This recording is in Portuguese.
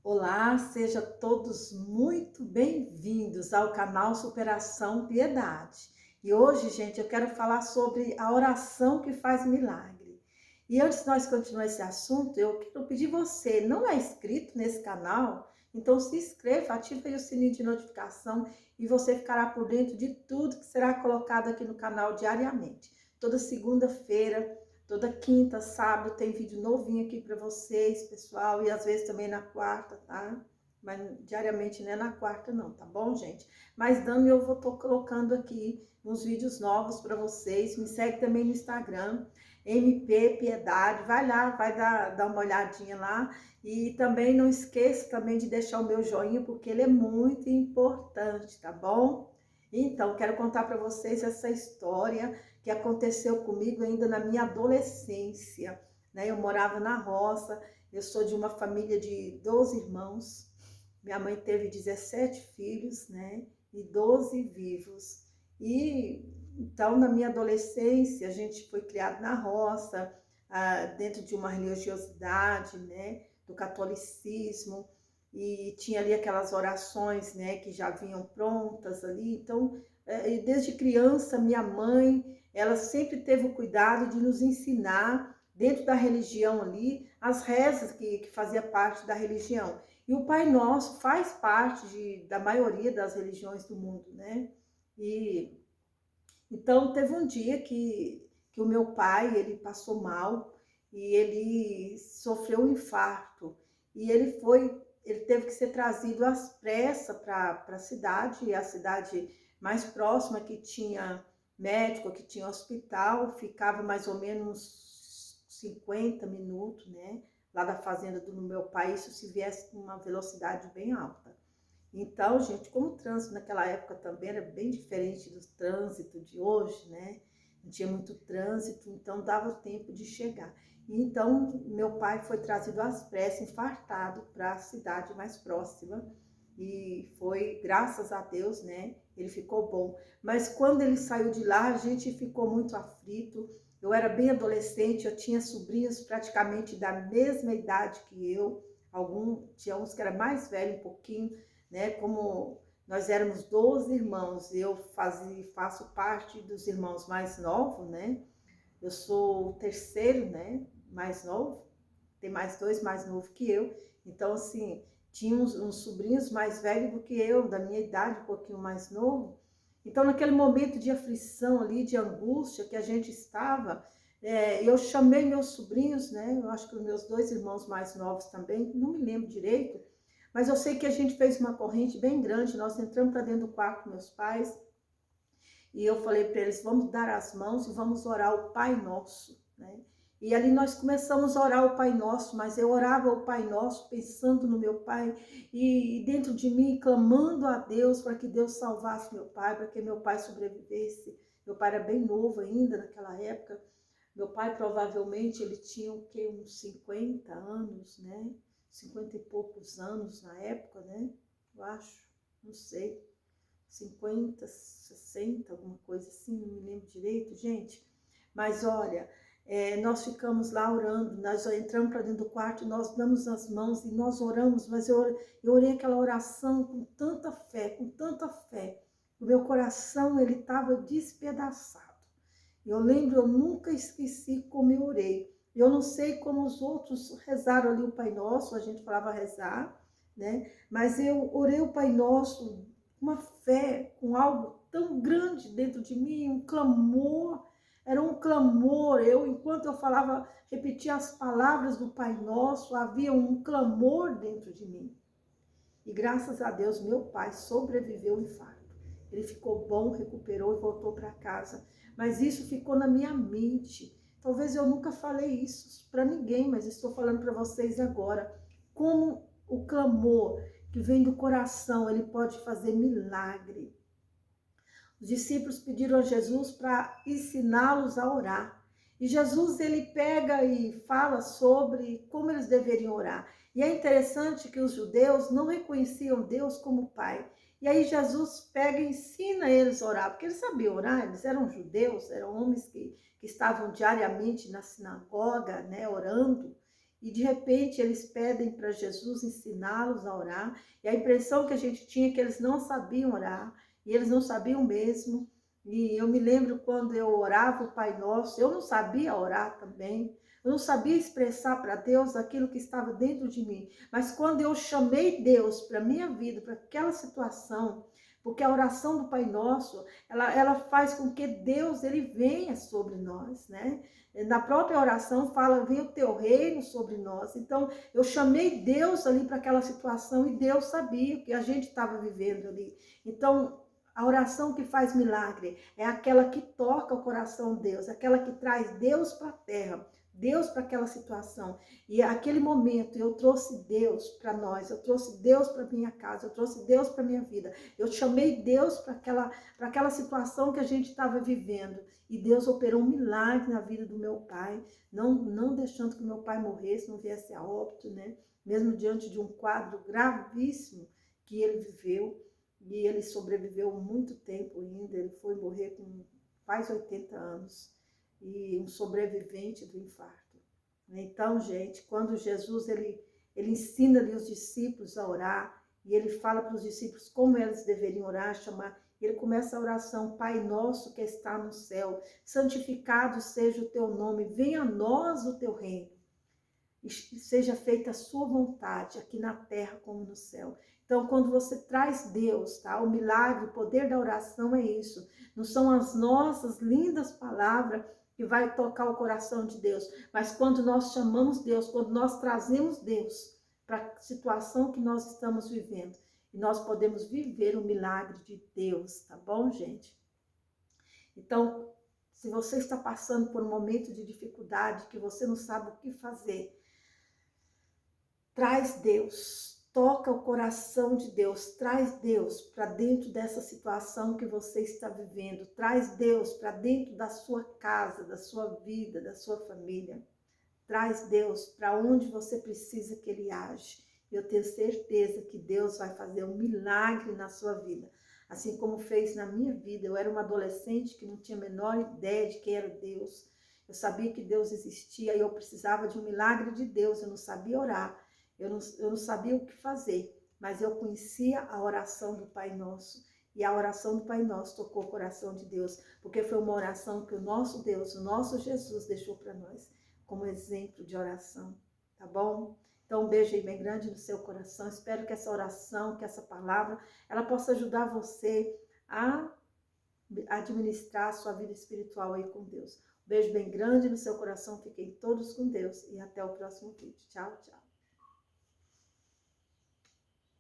Olá, sejam todos muito bem-vindos ao canal Superação Piedade. E hoje, gente, eu quero falar sobre a oração que faz milagre. E antes de nós continuar esse assunto, eu quero pedir você, não é inscrito nesse canal? Então se inscreva, ative aí o sininho de notificação e você ficará por dentro de tudo que será colocado aqui no canal diariamente. Toda segunda-feira, toda quinta, sábado tem vídeo novinho aqui para vocês, pessoal, e às vezes também na quarta, tá? Mas diariamente não é na quarta não, tá bom, gente? Mas dando eu vou tô colocando aqui uns vídeos novos para vocês. Me segue também no Instagram, MP Piedade, vai lá, vai dar uma olhadinha lá. E também não esqueça também de deixar o meu joinha, porque ele é muito importante, tá bom? Então, quero contar para vocês essa história que aconteceu comigo ainda na minha adolescência, né? Eu morava na roça, eu sou de uma família de 12 irmãos, minha mãe teve 17 filhos, né? E 12 vivos. E então, na minha adolescência, a gente foi criado na roça, dentro de uma religiosidade, né? Do catolicismo, e tinha ali aquelas orações, né? Que já vinham prontas ali. Então, desde criança, minha mãe, ela sempre teve o cuidado de nos ensinar, dentro da religião ali, as rezas que fazia parte da religião. E o Pai Nosso faz parte da maioria das religiões do mundo, né? E então teve um dia que o meu pai, ele passou mal e ele sofreu um infarto. E ele teve que ser trazido às pressas para a cidade mais próxima que tinha médico, que tinha hospital, ficava mais ou menos uns 50 minutos, né? Lá da fazenda do meu pai, isso se viesse com uma velocidade bem alta. Então, gente, como o trânsito naquela época também era bem diferente do trânsito de hoje, né? Não tinha muito trânsito, então dava tempo de chegar. E então, meu pai foi trazido às pressas, infartado, para a cidade mais próxima. E foi, graças a Deus, né? Ele ficou bom. Mas quando ele saiu de lá, a gente ficou muito aflito. Eu era bem adolescente, eu tinha sobrinhos praticamente da mesma idade que eu. Tinha uns que era mais velho um pouquinho, né? Como nós éramos 12 irmãos, faço parte dos irmãos mais novos, né? Eu sou o terceiro, né? Mais novo, tem mais dois mais novos que eu. Então, assim, tinha uns sobrinhos mais velhos do que eu, da minha idade, um pouquinho mais novo. Então, naquele momento de aflição ali, de angústia que a gente estava, eu chamei meus sobrinhos, né? Eu acho que os meus dois irmãos mais novos também, não me lembro direito, mas eu sei que a gente fez uma corrente bem grande, nós entramos para dentro do quarto dos meus pais, e eu falei para eles, vamos dar as mãos e vamos orar o Pai Nosso, né? E ali nós começamos a orar o Pai Nosso, mas eu orava o Pai Nosso pensando no meu pai e dentro de mim clamando a Deus para que Deus salvasse meu pai, para que meu pai sobrevivesse. Meu pai era bem novo ainda naquela época. Meu pai provavelmente ele tinha o quê? Uns 50 anos, né? 50 e poucos anos na época, né? Eu acho, não sei. 50, 60, alguma coisa assim, não me lembro direito, gente. Mas olha, nós ficamos lá orando, nós entramos para dentro do quarto, nós damos as mãos e nós oramos, mas eu orei aquela oração com tanta fé, com tanta fé. O meu coração, ele estava despedaçado. Eu lembro, eu nunca esqueci como eu orei. Eu não sei como os outros rezaram ali o Pai Nosso, a gente falava rezar, né? Mas eu orei o Pai Nosso com uma fé, com algo tão grande dentro de mim, um clamor, era um clamor. Enquanto eu falava, repetia as palavras do Pai Nosso, havia um clamor dentro de mim. E graças a Deus, meu pai sobreviveu ao infarto. Ele ficou bom, recuperou e voltou para casa. Mas isso ficou na minha mente. Talvez eu nunca falei isso para ninguém, mas estou falando para vocês agora. Como o clamor que vem do coração, ele pode fazer milagre. Os discípulos pediram a Jesus para ensiná-los a orar. E Jesus, ele pega e fala sobre como eles deveriam orar. E é interessante que os judeus não reconheciam Deus como Pai. E aí Jesus pega e ensina eles a orar, porque eles sabiam orar, eles eram judeus, eram homens que estavam diariamente na sinagoga, né, orando. e de repente eles pedem para Jesus ensiná-los a orar, e a impressão que a gente tinha é que eles não sabiam orar, e eles não sabiam mesmo. E eu me lembro quando eu orava o Pai Nosso, eu não sabia orar também, eu não sabia expressar para Deus aquilo que estava dentro de mim, mas quando eu chamei Deus para a minha vida, para aquela situação, porque a oração do Pai Nosso, ela faz com que Deus ele venha sobre nós, né? Na própria oração fala, venha o teu reino sobre nós. Então, eu chamei Deus ali para aquela situação e Deus sabia o que a gente estava vivendo ali. Então, a oração que faz milagre é aquela que toca o coração de Deus, aquela que traz Deus para a terra, Deus para aquela situação. E aquele momento eu trouxe Deus para nós, eu trouxe Deus para minha casa, eu trouxe Deus para minha vida. Eu chamei Deus para aquela situação que a gente estava vivendo. E Deus operou um milagre na vida do meu pai, não deixando que meu pai morresse, não viesse a óbito, né? Mesmo diante de um quadro gravíssimo que ele viveu. E ele sobreviveu muito tempo ainda, ele foi morrer com quase 80 anos, e um sobrevivente do infarto. Então, gente, quando Jesus ele ensina ali os discípulos a orar, e ele fala para os discípulos como eles deveriam orar, ele começa a oração, Pai nosso que está no céu, santificado seja o teu nome, venha a nós o teu reino, e seja feita a sua vontade, aqui na terra como no céu. Então, quando você traz Deus, tá? O milagre, o poder da oração é isso. Não são as nossas lindas palavras que vai tocar o coração de Deus, mas quando nós chamamos Deus, quando nós trazemos Deus para a situação que nós estamos vivendo, e nós podemos viver o milagre de Deus, tá bom, gente? Então, se você está passando por um momento de dificuldade, que você não sabe o que fazer, traz Deus, toca o coração de Deus, traz Deus para dentro dessa situação que você está vivendo, traz Deus para dentro da sua casa, da sua vida, da sua família, traz Deus para onde você precisa que Ele age. Eu tenho certeza que Deus vai fazer um milagre na sua vida, assim como fez na minha vida. Eu era uma adolescente que não tinha a menor ideia de quem era Deus, eu sabia que Deus existia e eu precisava de um milagre de Deus, eu não sabia orar. Eu não sabia o que fazer, mas eu conhecia a oração do Pai Nosso. E a oração do Pai Nosso tocou o coração de Deus, porque foi uma oração que o nosso Deus, o nosso Jesus deixou para nós, como exemplo de oração, tá bom? Então um beijo aí bem grande no seu coração. Espero que essa oração, que essa palavra, ela possa ajudar você a administrar a sua vida espiritual aí com Deus. Um beijo bem grande no seu coração. Fiquem todos com Deus e até o próximo vídeo. Tchau, tchau.